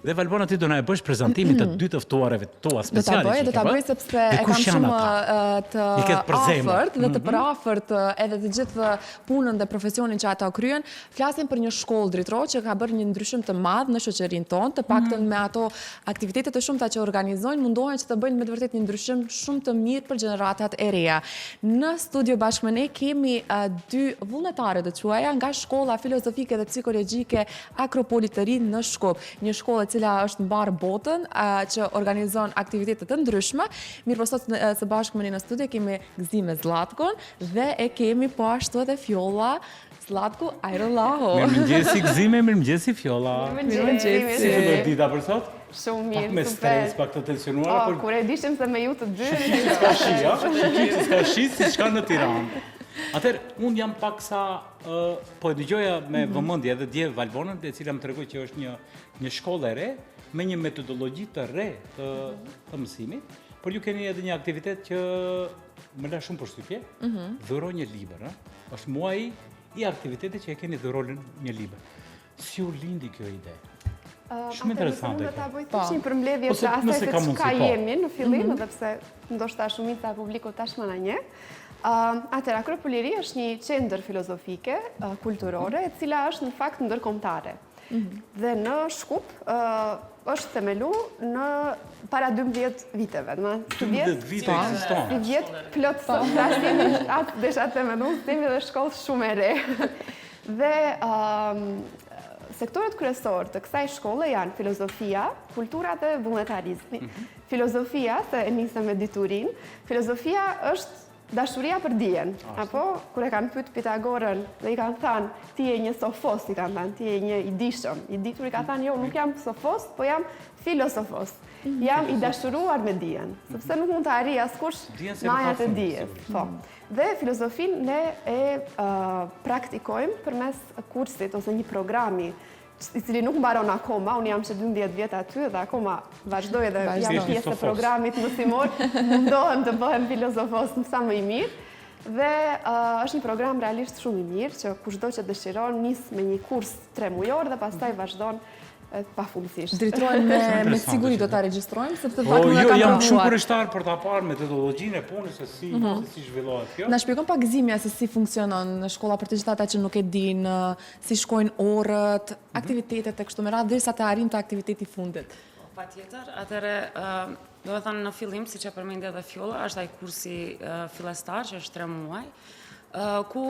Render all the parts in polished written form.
Dhe Valbona ti do na e bësh prezantimin të dy të ftuarëve tua speciale. Do ta bëj sepse e kam shumë të afërt dhe të përafërt edhe të gjithë punën dhe profesionin që ata kryen. Flasim për një shkollë dritorë që ka bërë një ndryshim të madh në shoqërinë tonë, të paktën me ato aktivitete të shumta që organizojnë, mundohen që të bëjnë me të vërtetë një ndryshim shumë të mirë për gjeneratat e reja. Në studio bashkë me ne kemi dy vullnetare të quaja nga shkolla filozofike dhe psikologjike Akropoli të ri në Shkup. Një shkollë e cila është mbar botën, që organizon aktivitete të ndryshme. Mirë po sot së bashku me ne në studio kemi Gzime Zlatkon dhe e kemi po ashtu edhe Fjolla Zlatku Ajrollahu. Mirëmëngjesi Gzime, mirëmëngjesi Fjolla. Mirëmëngjesi. Si filloi dita për sot? Shumë mirë, me stres, pak të tensionuar. Kur e dishim se me ju të dy. S'ka shi, ja? S'ka shi, si shka në Tiranë. Atëherë, unë jam pak sa, po e dëgjoja me vëmendje edhe dje Valbonën, e cila më tregoi që është një shkollë e re, me një metodologji të re të mësimit, por ju keni edhe një aktivitet që më la shumë përshtypje, dhuro një libër, është muaji i aktivitete që e keni dhurolën një libër. Si u lindi kjo ide? Shumë interesante. Unë do ta bëj një përmbledhje të asaj se çka jemi në fillim, edhe pse ndoshta shumica e publikut tashmë na njeh. Atëherë, Akropoli i ri është një qendër filozofike, kulturore, e cila është në fakt ndërkombëtare. Dhe në Shkup është themelu në para 12 viteve. 12 vite ekziston. Si vjet plot flasim, atë desha themelu, kemi dhe shkollë shumë e re. Dhe sektorët kryesor të kësaj shkolle janë filozofia, kultura dhe vullnetarizmi. Filozofia, se e nisëm me diturin, filozofia është dashuria për dijen, apo kur e kanë pyet Pitagorën dhe i kanë thënë ti je një sofos, i kanë thënë ti je një i dishëm, i ditur i ka thënë jo, nuk jam sofos, po jam filosofos. Jam i dashuruar me dijen, sepse nuk mund të arrijë askush majat e dijes. Po. Dhe filozofinë ne e praktikojmë përmes kursit ose një programi i cili nuk mbaron akoma, unë jam që 12 vjet aty dhe akoma vazhdoj dhe jam pjesë të programit mësimor, mundohem të bëhem filozofos në sa më i mirë. Dhe është një program realisht shumë i mirë, që kushdo që dëshiron nis me një kurs 3 mujor dhe pastaj vazhdon pafundësisht. Dritojmë me siguri do ta regjistrojmë sepse pak nuk e kam provuar. Jam shumë kurioz për ta parë metodologjinë e punës se si zhvillohet kjo. Na shpjegon pak Gzimja se si funksionon në shkolla për të gjithë ata që nuk e dinë, si shkojnë orët, aktivitetet e kështu me radhë derisa të arrijnë te aktiviteti i fundit. Patjetër, atëherë do të thënë në fillim, siç e përmendi edhe Fjolla, është ai kursi fillestar që është 3 muaj. Ku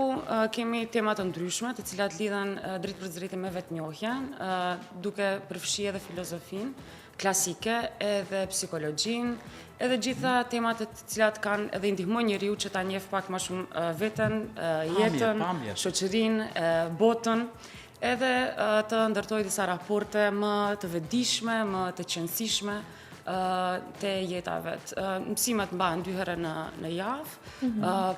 kemi tema të ndryshme, të cilat lidhen drejt për drejt me vetnjohjen, duke përfshi edhe filozofinë klasike, edhe psikologjinë, edhe gjitha temat të cilat kanë edhe ndihmojnë njeriu që ta njeh pak më shumë veten, jetën, shoqërinë, botën, edhe të ndërtojë disa raporte më të vetëdijshme, më të qëndësishme të jeta vetë. Mësimet mbahen 2 herë në javë.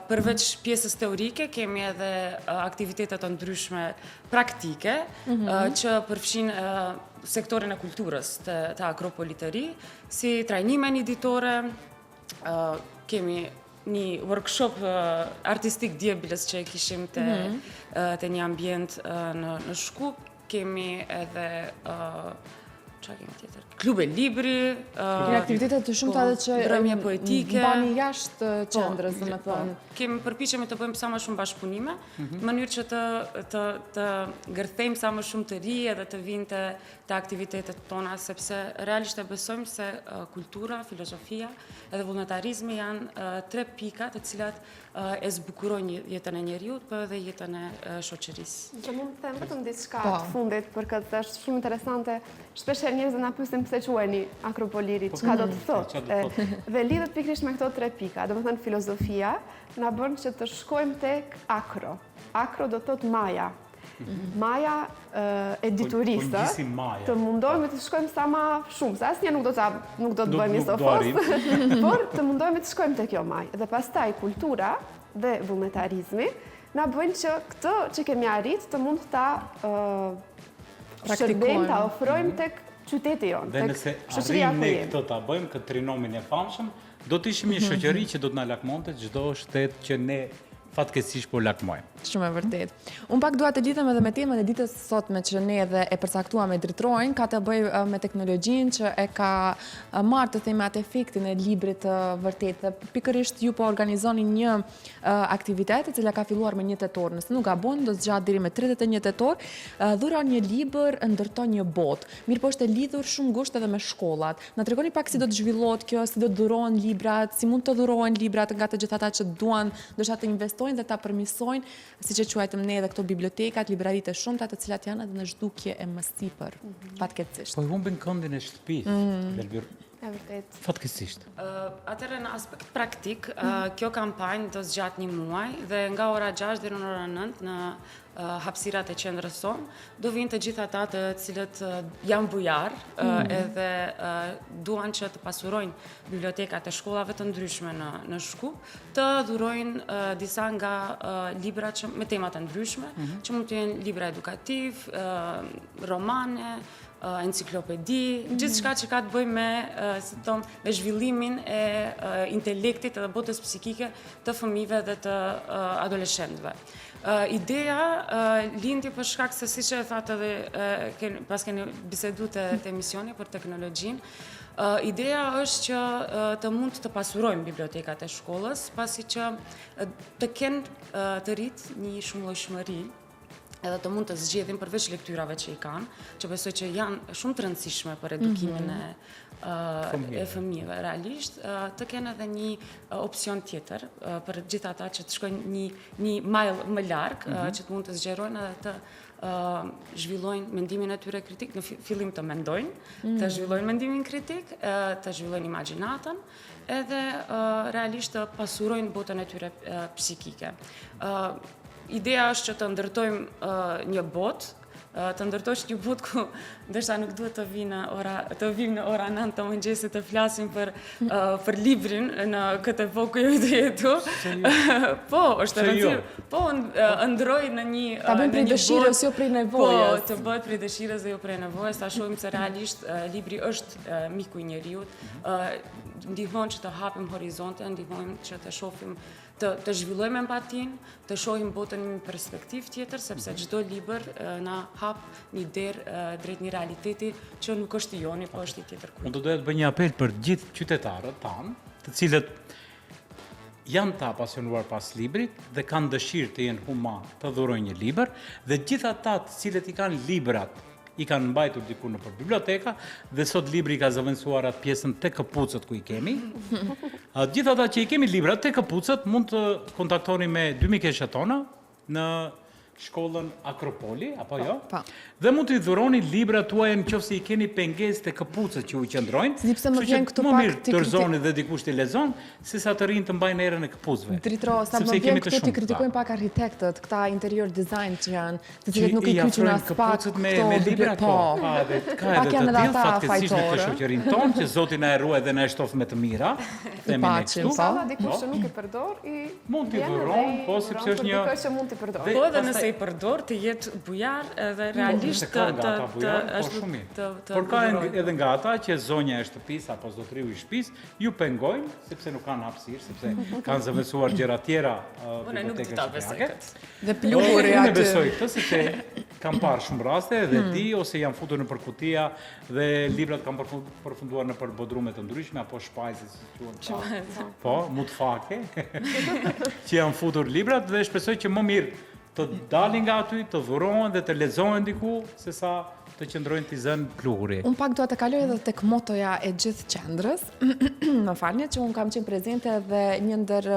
Përveç pjesës teorike, kemi edhe aktivitetet të ndryshme praktike, që përfshin sektorin e kulturës të Akropolit të ri, si trajnime editore, kemi një workshop artistik djebilës që e kishim të një ambient në Shkup, kemi edhe klube libri, aktivitetet të shumta që ndërmje poetike, bani jashtë qendrës, domethënë. Kemi përpiqemi të bëjmë sa më shumë bashkëpunime, në mënyrë që të gërthejmë sa më shumë të ri edhe të vinë të aktivitetet tona, sepse realisht e besojmë se kultura, filozofia edhe vullnetarizmi janë 3 pika të cilat e zbukurojnë jetën e njeriut, por edhe jetën e shoqërisë. Që mund të them vetëm diçka të fundit për këtë, është shumë interesante. Shpesh njerëzit na pyesin pse quheni Akropoli i ri, çka do të thotë. Dhe lidhet pikërisht me këto 3 pika. Domethënë filozofia na bën që të shkojmë tek akro. Akro do të thotë maja. Maja e diturisë, të mundohemi të shkojmë sa më shumë, se asnjë nuk do të bëjmë sofos, por të mundohemi të shkojmë tek kjo majë. Dhe pastaj kultura dhe vullnetarizmi na bëjnë që këtë që kemi arrit të mund ta shërbejmë, ta ofrojmë tek qyteti jonë, tek shoqëria ku jemi. Dhe nëse arrijmë ne këtë ta bëjmë, këtë trinomin e famshëm, do të ishim një shoqëri që do të na lakmonte çdo shtet që ne fatkeqësisht po lakmojmë. Shumë e vërtet. Unë pak dua të lidhem edhe me temën e ditës sotme që ne edhe e përcaktuam me dritrojnë, ka të bëj me teknologjinë që e ka marrë të themi atë efektin e librit të vërtet. Dhe pikërisht ju po organizoni një aktivitet e cila ka filluar me 1 tetor. Nëse nuk gabon, do zgjat deri me 31 tetor. Dhura një libër ndërton një botë. Mirë po është e lidhur shumë ngushtë edhe me shkollat. Na tregoni pak si do të zhvillohet kjo, si do të dhurohen librat, si mund të dhurohen librat nga të gjithë ata që duan ndoshta të investojnë dhe ta përmirësojnë, siç e quajtëm ne edhe këto bibliotekat, libraritë e shumta të cilat janë edhe në zhdukje e mësipër, fatkeqësisht. Po i humbin këndin e shtëpisë. E vërtet. Fatkeqësisht. Atëherë në aspekt praktik, kjo kampanjë do zgjat 1 muaj dhe nga ora 6 deri në ora 9 në hapësirat e qendrës sonë, do vinë të gjithë ata të cilët janë bujar edhe duan që të pasurojnë bibliotekat e shkollave të ndryshme në Shkup, të dhurojnë disa nga libra me temat të ndryshme, që mund të jenë libra edukativ, romane, enciklopedi, gjithçka që ka të bëjë me zhvillimin e intelektit edhe botës psikike të fëmijëve dhe të adoleshentëve. Ideja lindi për shkak se siç e thatë edhe pas keni biseduar te emisioni për teknologjinë. Ideja është që të mund të pasurojmë bibliotekat e shkollës, pasi që të kenë të rritë një shumëllojshmëri edhe të mund të zgjedhin përveç lektyrave që i kanë, që besoj që janë shumë të rëndësishme për edukimin e fëmijëve realisht, të kenë edhe një opsion tjetër për gjithë ata që të shkojnë një majl më larg, që të mund të zgjerojnë edhe të zhvillojnë mendimin e tyre kritik, në fillim të mendojnë, të zhvillojnë mendimin kritik, të zhvillojnë imagjinatën, edhe realisht të pasurojnë botën e tyre psikike. Ideja është që të ndërtojmë një botë, të ndërtojsh një botë ku ndërsa nuk duhet të vim në ora 9 të mëngjesit të flasim për librin në këtë epokë ku ju të jetu. Po, është rëndësishme. Po, ndroj në një ta bëjmë prej dëshirës, jo prej nevojës. Po, të bëhet prej dëshirës dhe jo prej nevojës. Ta shohim se realisht libri është miku i njeriut. Ndihmon që të hapim horizonte, ndihmon që të shohim të zhvillojmë empatin, të shohim botën në një perspektiv tjetër, sepse çdo libër na hap një derë drejt një realiteti që nuk është i joni, po është i tjetër kujt. Unë do doja të bëj një apel për gjithë qytetarët tanë, të cilët janë të apasionuar pas librit dhe kanë dëshirë të jenë human të dhurojnë një libër, dhe gjithë ata të cilët i kanë librat i kanë mbajtur diku nëpër biblioteka dhe sot libri ka zëvendësuar atë pjesën te këpucët ku i kemi. Gjithë ata që i kemi librat te këpucët mund të kontaktoni me dy mikeshët tona në shkollën Akropoli, apo jo? Dhe mund të i dhuroni librat tuaja nëse i keni pengesë te këpucët që u qëndrojnë. Sepse më vjen këtu pak mirë të tërzoni dhe dikush të lexon, sesa të rinë të mbajnë erën e këpucëve. Dritro, sa më vjen këtu të kritikojmë pak arhitektët, këta interior design që janë, të cilët nuk i kyçin as pak këpucët me libra, po. Ka edhe të tillë fatkeqësisht në shoqërinë tonë, që Zoti na e ruaj dhe na e shtof me të mira. Themi ne kështu. Sa dikush që nuk i përdor i mund t'i dhuron, po sepse është një dikush që mund t'i përdor. Po edhe nëse i përdor të jetë bujar edhe realisht por ka edhe nga ata që zonja e shtëpisë apo zotriu i shtëpisë ju pengojnë sepse nuk kanë hapësirë, sepse kanë zëvendësuar gjëra tjera bibliotekare. Dhe pluhuri aty. Unë besoj këtë sepse kam parë shumë raste dhe di ose janë futur në përkutia dhe librat kanë përfunduar në bodrume të ndryshme apo shpajze si quhen. Po, mutfake që janë futur librat dhe shpresoj që më mirë të dalin nga aty, të dhurohen dhe të lexohen diku, sesa të qëndrojnë t'i zënë pluhuri. Unë pak dua të kaloj edhe tek motoja e gjithë qendrës. Më falni që unë kam qenë prezente dhe një ndër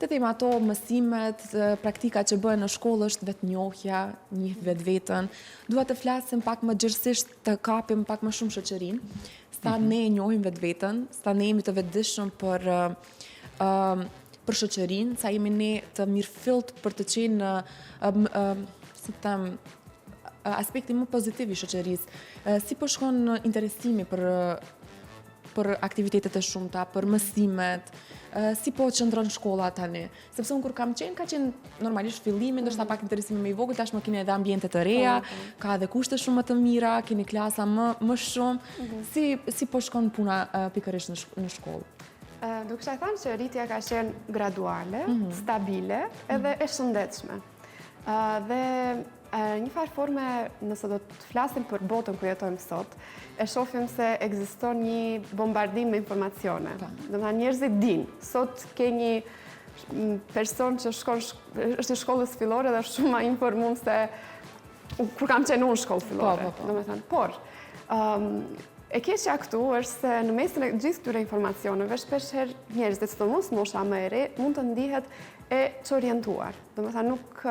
të themi ato mësimet, praktika që bëhen në shkollë është vetnjohja, njeh vetveten. Dua të flasim pak më gjerësisht, të kapim pak më shumë shoqërinë, sa ne e njohim vetveten, sa ne jemi të vetëdijshëm për shoqërinë, sa jemi ne të mirëfillt për të qenë si them aspekti më pozitiv i shoqërisë. Si po shkon interesimi për aktivitetet e shumta, për mësimet, si po qëndron shkolla tani? Sepse unë kur kam qenë, ka qenë normalisht fillimi, ndoshta pak interesimi më i vogël, tashmë keni edhe ambiente të reja, ka edhe kushte shumë më të mira, keni klasa më shumë. Si po shkon puna pikërisht në shkollë? Duke shaj thënë që rritja ka qenë graduale, stabile edhe e shëndetshme. Dhe një farë forme, nëse do të flasim për botën ku jetojmë sot, e shohim se ekziston një bombardim me informacione. Domethënë njerëzit dinë. Sot ke një person që është i shkollës fillore dhe është shumë më informuar se kur kam qenë unë në shkollë fillore. Domethënë, por e keqja këtu është se në mesin e gjithë këtyre informacioneve, shpeshherë njerëzit, sidomos mosha më e re, mund të ndihet e çorientuar. Domethënë nuk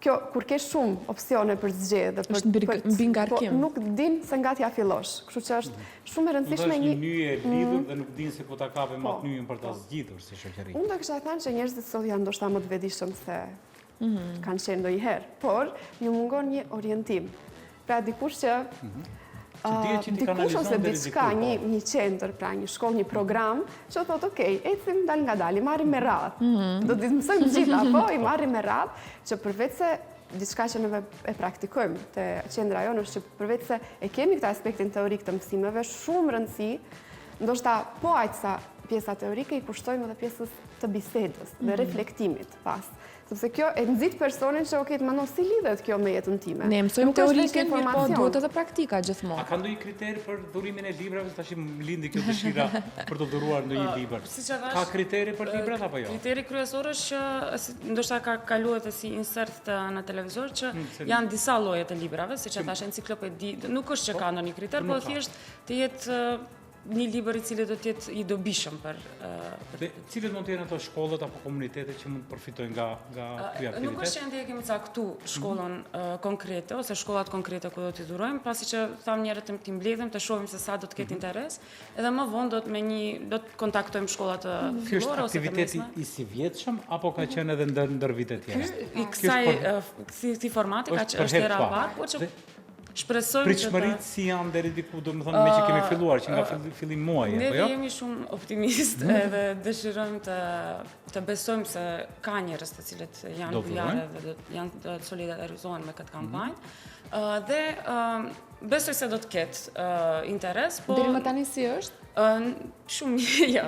kur ke shumë opsione për të zgjedhë, është mbi ngarkim. Nuk din se nga t'ja fillosh. Kështu që është shumë e rëndësishme një nyje e lidhur dhe nuk din se ku ta kape më atë nyjen për ta zgjidhur si shoqëri. Unë do kisha thënë që njerëzit sot janë ndoshta më të vetëdijshëm se kanë qenë ndonjëherë, por ju mungon një orientim. Pra dikush që dikush ose diçka, një qendër, pra një shkollë, një program, që thotë, okej, ecim dal nga dal, i marrim me radhë. Do t'i mësojmë gjithë, apo i marrim me radhë, që përveç se diçka që ne e praktikojmë te qendra jonë është që përveç se e kemi këtë aspektin teorik të mësimeve, shumë rëndësi, ndoshta po aq sa pjesa teorike i kushtojmë edhe pjesës të bisedës dhe reflektimit pas. Sepse kjo e nxit personin që okej, të mendon si lidhet kjo me jetën time. Ne mësojmë teorikën, mirë po duhet edhe praktika gjithmonë. A ka ndonjë kriter për dhurimin e librave? Tash më lindi kjo dëshira për të dhuruar ndonjë libër. Ka kriteri për librat apo jo? Kriteri kryesor është që ndoshta ka kaluar edhe si insert në televizor që janë disa lloje të librave, siç e thash enciklopedi, nuk është që ka ndonjë kriter, por thjesht të jetë një libër i cili do të jetë i dobishëm për Cilat mund të jenë ato shkollat apo komunitetet që mund të përfitojnë nga ky aktivitet? Nuk është që ende e kemi caktu shkollën konkrete ose shkollat konkrete ku do t'i dhurojmë, pasi që tham njerëzit të mbledhim, të shohim se sa do të ketë interes, edhe më vonë do të kontaktojmë shkollat fillore ose të mesme. Ky është aktiviteti i si vjetshëm apo ka qenë edhe ndër vitet tjera? I kësaj formati ka që është era parë, por që shpresojmë pritshmëritë si janë deri diku, domethënë me që kemi filluar, që nga fillim muaji, apo jo? Ne jemi shumë optimist edhe dëshirojmë të besojmë se ka njerëz të cilët janë bujare dhe janë të solidarizohen me këtë kampanjë. Dhe besoj se do të ketë interes, po deri më tani si është? Shumë ja,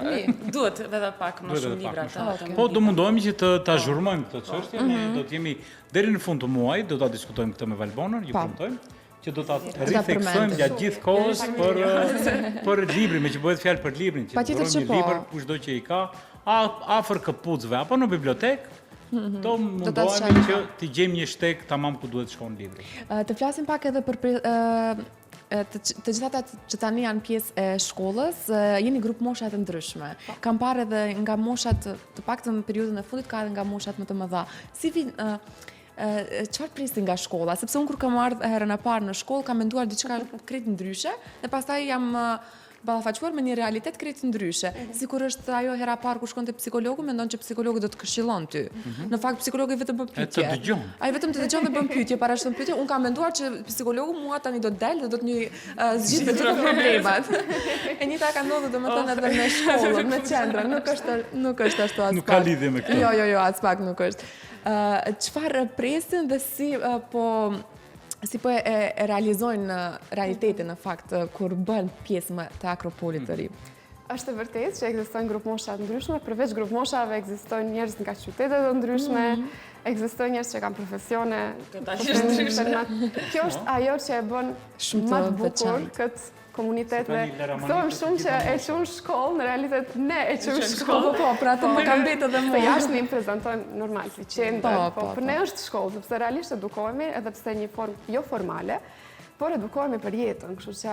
duhet edhe pak më shumë libra të. Po do mundohemi që të zhurmojmë këtë çështje, ne do të jemi deri në fund të muajit, do ta diskutojmë këtë me Valbonën, ju premtojmë që do ta ritheksojmë gjatë gjithë kohës për librin, me që bëhet fjalë për librin, që të një libër kushdo që i ka, afër këpucëve apo në bibliotekë, do mundohemi që t'i gjejmë një shtek tamam ku duhet shkon libri. Të flasim pak edhe për të gjitha ata që tani janë pjesë e shkollës, jeni grup mosha të ndryshme. Kam parë edhe nga moshat, të paktën në periudhën e fundit ka edhe nga moshat më të mëdha. Si çfarë prisni nga shkolla? Sepse unë kur kam ardhur herën e parë në shkollë, kam menduar diçka krejt ndryshe dhe pastaj jam ballafaquar me një realitet krejt ndryshe. Sikur është ajo hera parë kur shkon te psikologu, mendon që psikologu do të këshillon ty. Në fakt psikologu vetëm bën pyetje. Të dëgjon. Ai vetëm të dëgjon dhe bën pyetje, para se të pyetje. Unë kam menduar që psikologu mua tani do të dalë dhe do të më zgjidhë gjithë problemat. E njëjta ka ndodhur domethënë edhe me shkollën, me qendrën, nuk është ashtu as pak. Nuk ka lidhje me këtë. Jo, as pak nuk është. Çfarë presin dhe si po e realizojnë në realitetin në fakt kur bën pjesë të Akropolit të ri? Është e vërtetë që ekzistojnë grup mosha të ndryshme, përveç grup moshave ekzistojnë njerëz nga qytete të ndryshme, ekzistojnë njerëz që kanë profesione të ndryshme. Kjo është ajo që e bën më të bukur këtë komunitet dhe thonë shumë që e qunë shkollë, në realitet ne e qunë shkollë. Po, pra të më kam betë edhe më. Se jashtë ne im prezentojmë normal si qendër, po për ne është shkollë, sepse realisht edukohemi edhe pse një formë jo formale, por edukohemi për jetën, kështu që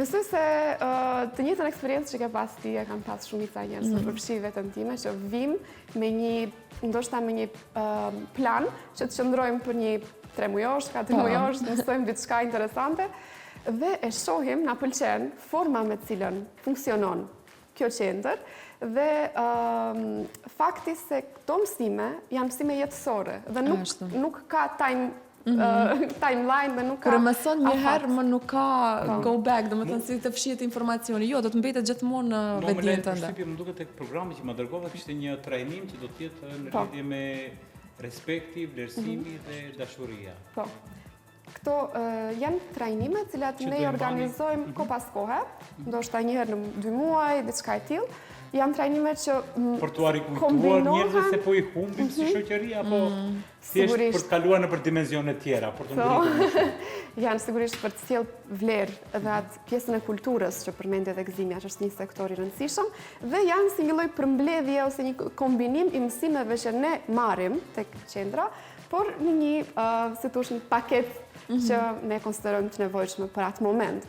besoj se të njëjtën eksperiencë që ke pas ti e kanë pas shumica njerëz në përfshi veten time që vim me ndoshta me një plan që të qëndrojmë për një 3 mujosh, 4 mujosh, mësojmë diçka interesante. Dhe e shohim, na pëlqen forma me cilën funksionon kjo qendër dhe fakti se këto mësime janë mësime jetësore dhe nuk ka timeline dhe nuk ka... Kërë mëson një herë, më nuk ka go back, dhe më thënë si të fshihet informacioni. Jo, do të mbetet gjithmonë në vetdijen tënde. Më duket tek programi që më dërgova kishte një trajnim që do të jetë në lidhje me respekti, vlerësimi dhe dashuria. Po. Këto janë trajnime të cilat ne i organizojmë ko pas kohe, ndoshta një herë në 2 muaj, diçka e tillë. Janë trajnime që për t'u arikujtuar njerëzve se po i humbim si shoqëri apo thjesht për të kaluar në për dimensione tjera, për të ngritur. Janë sigurisht për të sjellë vlerë edhe atë pjesën e kulturës që përmendi edhe Gzimja, që është një sektor i rëndësishëm, dhe janë si një lloj përmbledhje ose një kombinim i mësimeve që ne marrim tek qendra, por në një, si thosh, një paket që ne konsiderojmë të nevojshme për atë moment.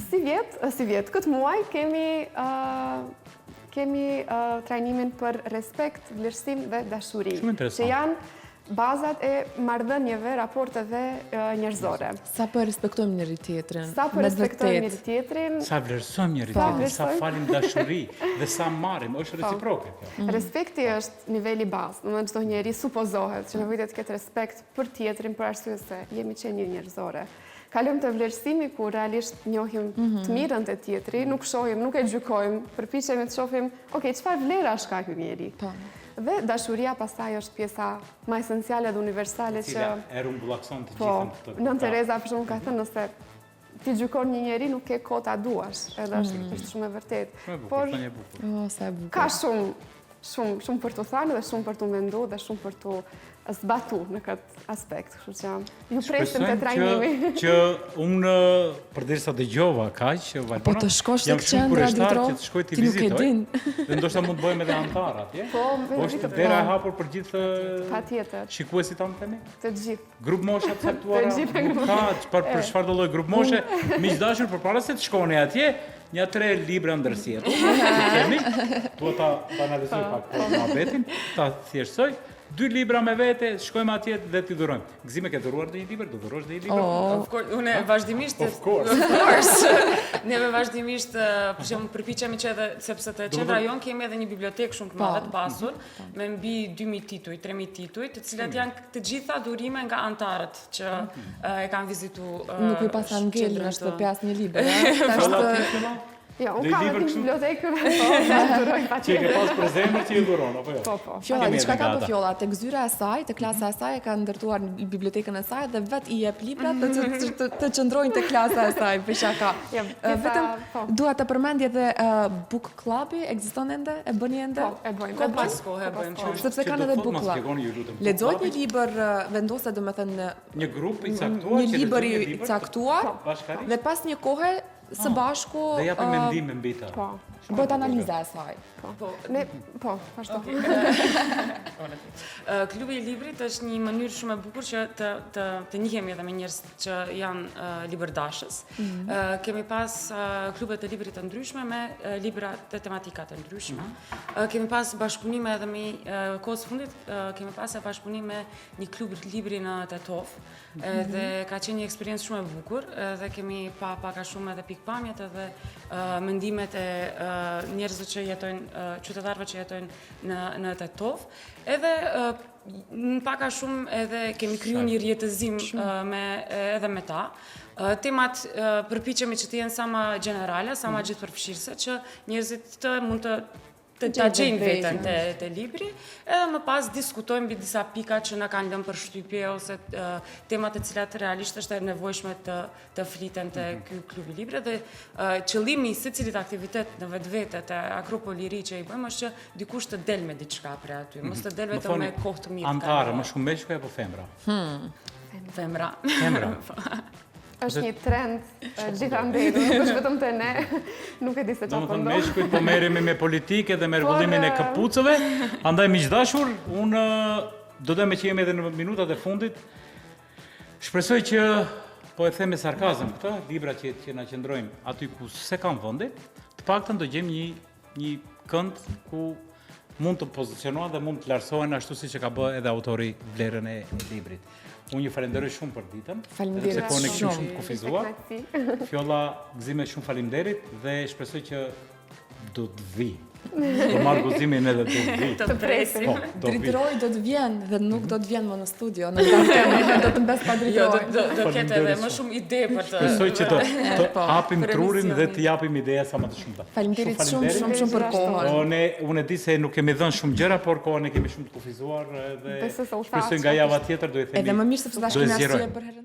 Si vjet, këtë muaj kemi trajnimin për respekt, vlerësim dhe dashuri, që janë bazat e marrëdhënieve, raporteve njerëzore. Sa po respektojmë njëri tjetrin? Sa po respektojmë njëri tjetrin? Sa vlerësojmë njëri tjetrin, sa falim dashuri dhe sa marrim, është reciproke kjo. Respekti është niveli bazë, domethënë çdo njeri supozohet që nevojë të ketë respekt për tjetrin për arsye se jemi qenie njerëzore. Kalojmë të vlerësimi ku realisht njohim të mirën të tjetri, nuk shohim, nuk e gjykojmë, përpiqemi të shohim, çfarë vlerash ka ky njeri. Dhe dashuria pastaj është pjesa më esenciale dhe universale që e rumbullakson të gjithën këtë. Nën Tereza për shembull ka thënë nëse ti gjykon një njeri nuk ke kohë ta duash, edhe është shumë e vërtetë. Por ka shumë për të thënë dhe shumë për të menduar dhe shumë për të zbatu në këtë aspekt, kështu që ju presim te trajnimi. Që unë përderisa dëgjova kaq, Valbona, po të shkosh tek qendra ditëro, ti nuk e din. Dhe ndoshta mund të bëjmë edhe antar atje. Po, është dera e hapur për gjithë patjetër. Shikuesit tanë themi? Të gjithë. Grup mosha të caktuara. Për çfarë do lloj grup moshe, miq dashur, përpara se të shkoni atje, një 3 libra ndërsjellë. Themi, duhet ta banalizoj pak mohabetin, ta thjeshtoj. 2 libra me vete, shkojmë atje dhe t'i dhurojmë. Gzime, ke dhuruar dhe një libër? Do dhurosh dhe një libër? Unë vazhdimisht... Of course. Neve vazhdimisht, për shembull, përpiqemi që edhe, sepse të qendra jonë kemi edhe një bibliotekë shumë të madhe të pasur, me mbi 2000 tituj, 3000 tituj, të cilat janë të gjitha durime nga antarët që e kanë vizituar. Nuk i pas angel në shtëpi asnjë libër. Jo, unë kam edhe bibliotekë, duroj pa që e ke pas për zemër që i dhuron, apo jo? Po. Fjolla, diçka ka për Fjolla, tek zyra e saj, tek klasa e saj, e ka ndërtuar bibliotekën e saj dhe vet i jep librat të qëndrojnë tek klasa e saj, për shaka. Vetëm dua të përmendje edhe book clubi, ekziston ende? E bëni ende? Po, e bëjmë. Ko pas kohë e bëjmë. Sepse kanë edhe book club. Lexoj një libër, vendoset domethënë një grup i caktuar, një libër i caktuar dhe pas një kohe së bashku dhe japim mendime mbi ta. Bëhet analiza e saj. Ashtu. Klubi i librit është një mënyrë shumë e bukur që të njihemi edhe me njerëz që janë libërdashës. Kemi pas klubet e librit të ndryshme me libra të tematika të ndryshme. Kemi pas bashkëpunime edhe me kohës fundit, kemi pas bashkëpunim me një klub libri në Tetov, dhe ka qenë një eksperiencë shumë e bukur, dhe kemi pak a shumë edhe pikpamjet edhe mendimet e njerëzve që jetojnë, qytetarëve që jetojnë në Tetov, edhe në pak a shumë edhe kemi kriju një rjetëzim edhe me ta. Temat përpiqemi që të jenë sa më generale, sa më gjithëpërfshirëse, që njerëzit të mund të gjejnë veten te libri, edhe më pas diskutojmë mbi disa pika që na kanë lënë për shtypje ose tema të cilat realisht është e nevojshme të fliten te ky klub i librit, dhe qëllimi i secilit aktivitet në vetvete te Akropoli i ri që i bëjmë është që dikush të del me diçka prej aty, mos të del vetëm me kohë të mirë. Antare, më shumë meshkuj apo femra? Femra. Është një trend gjithandej, nuk është vetëm te ne, nuk e di se çfarë po ndodh. Meshkujt po merremi me politike dhe me rregullimin e kapucëve, andaj miq dashur, unë do të më qejmë edhe në minutat e fundit. Shpresoj që po e them me sarkazëm këtë, libra që na qëndrojmë aty ku se kanë vendi, të paktën do gjejmë një kënd ku mund të pozicionohen dhe mund të lartësohen ashtu siç e ka bërë edhe autori vlerën e librit. Unë ju falenderoj shumë për ditën. Faleminderit shumë të kufizuar. Fjolla, Gzime, shumë faleminderit dhe shpresoj që do të vi. Do marrë guzimin edhe do të vi. Të presim. Dritroj do të vjen dhe nuk do të vjen më në studio. Në do të mbes pa dritroj. Do ketë edhe më shumë ide për të... Shpresoj që të hapim trurin dhe të japim ideja sa më të shumta. Faleminderit shumë për kohën. Unë e di se nuk kemi dhënë shumë gjëra, por kohën e kemi shumë të kufizuar dhe shpresoj nga java tjetër do i themi. Edhe më mirë sepse tash kemi arsye për herën